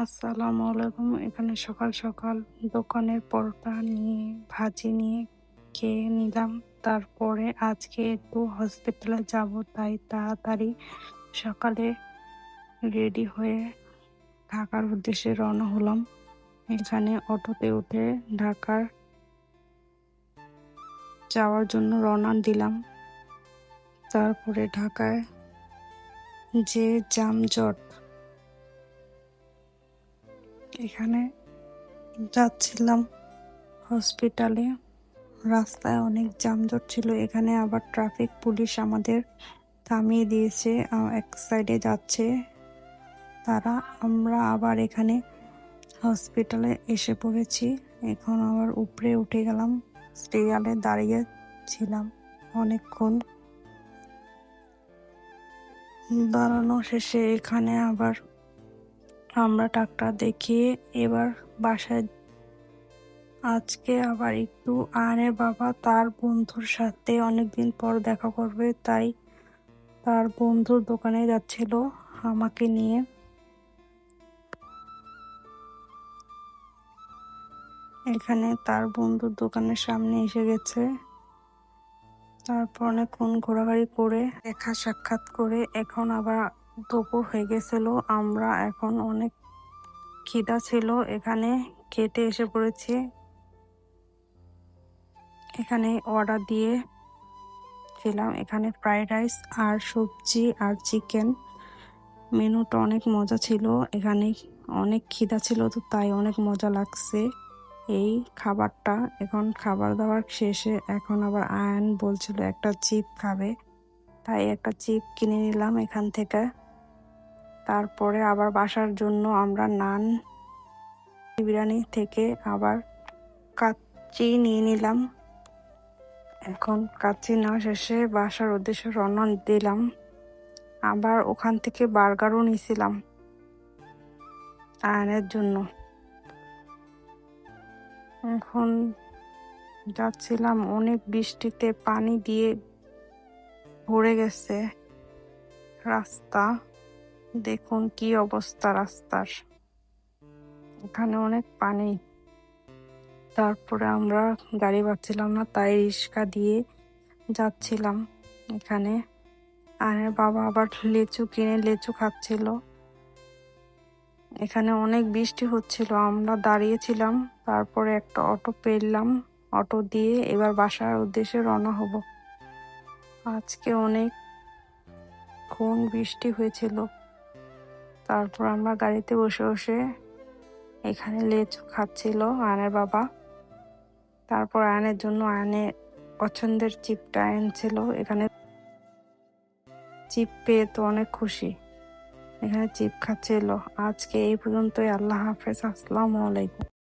আসসালামু আলাইকুম। এখানে সকাল সকাল দোকানের পরোটা নিয়ে ভাজি নিয়ে খেয়ে নিলাম। তারপরে আজকে একটু হসপিটালে যাব, তাই তাড়াতাড়ি সকালে রেডি হয়ে ঢাকার উদ্দেশ্যে রওনা হলাম। এখানে অটোতে উঠে ঢাকার যাওয়ার জন্য রওনা দিলাম। তারপরে ঢাকায় যে যানজট, এখানে যাচ্ছিলাম হসপিটালে। রাস্তায় অনেক যানজট ছিল। এখানে আবার ট্রাফিক পুলিশ আমাদের থামিয়ে দিয়েছে, এক সাইডে যাচ্ছে তারা। আমরা আবার এখানে হসপিটালে এসে পড়েছি। এখন আবার উপরে উঠে গেলাম। সিরিয়ালে দাঁড়িয়ে ছিলাম অনেকক্ষণ। দাঁড়ানো শেষে এখানে আবার আমরা ডাক্তার দেখিয়ে এবার বাসায়। আজকে আবার একটু আয়নের বাবা তার বন্ধুর সাথে অনেকদিন পর দেখা করবে, তাই তার বন্ধুর দোকানে যাচ্ছিল আমাকে নিয়ে। এখানে তার বন্ধুর দোকানের সামনে এসে গেছে। তারপর অনেকক্ষণ ঘোরাঘুরি করে দেখা সাক্ষাৎ করে এখন আবার দুপুর হয়ে গেছিল। আমরা এখন অনেক খিদা ছিল, এখানে খেতে এসে পড়েছি। এখানে অর্ডার দিয়ে ছিলাম, এখানে ফ্রাইড রাইস আর সবজি আর চিকেন। মেনুটা অনেক মজা ছিল। এখানে অনেক খিদা ছিল, তো তাই অনেক মজা লাগছে এই খাবারটা। এখন খাবার দাবার শেষে এখন আবার আয়ন বলছিল একটা চিপ খাবে, তাই একটা চিপ কিনে নিলাম এখান থেকে। তারপরে আবার বাসার জন্য আমরা নান বিরিয়ানি থেকে আবার কাচ্চি নিয়ে নিলাম। এখন কাচ্চি নেওয়া শেষে বাসার উদ্দেশ্যে রওনা দিলাম। আবার ওখান থেকে বার্গারও নিয়েছিলাম আয়নের জন্য। এখন যাচ্ছিলাম, অনেক বৃষ্টিতে পানি দিয়ে ভরে গেছে রাস্তা। দেখুন কি অবস্থা রাস্তার, এখানে অনেক পানি। তারপরে আমরা গাড়ি পাচ্ছিলাম না, তাই রিক্সা দিয়ে যাচ্ছিলাম। এখানে আয়নের বাবা আবার লিচু কিনে লিচু খাচ্ছিল। এখানে অনেক বৃষ্টি হচ্ছিল, আমরা দাঁড়িয়েছিলাম। তারপরে একটা অটো পেলাম, অটো দিয়ে এবার বাসার উদ্দেশ্যে রওনা হব। আজকে অনেকক্ষণ বৃষ্টি হয়েছিল। তারপর আমরা গাড়িতে বসে বসে এখানে লিচু খাচ্ছিল আয়নের বাবা। তারপর আয়নের জন্য আয়নের পছন্দের চিপটা এনেছিল। এখানে চিপ পেয়ে তো অনেক খুশি, এখানে চিপ খাচ্ছিল। আজকে এই পর্যন্তই। আল্লাহ হাফেজ। আসসালামু আলাইকুম।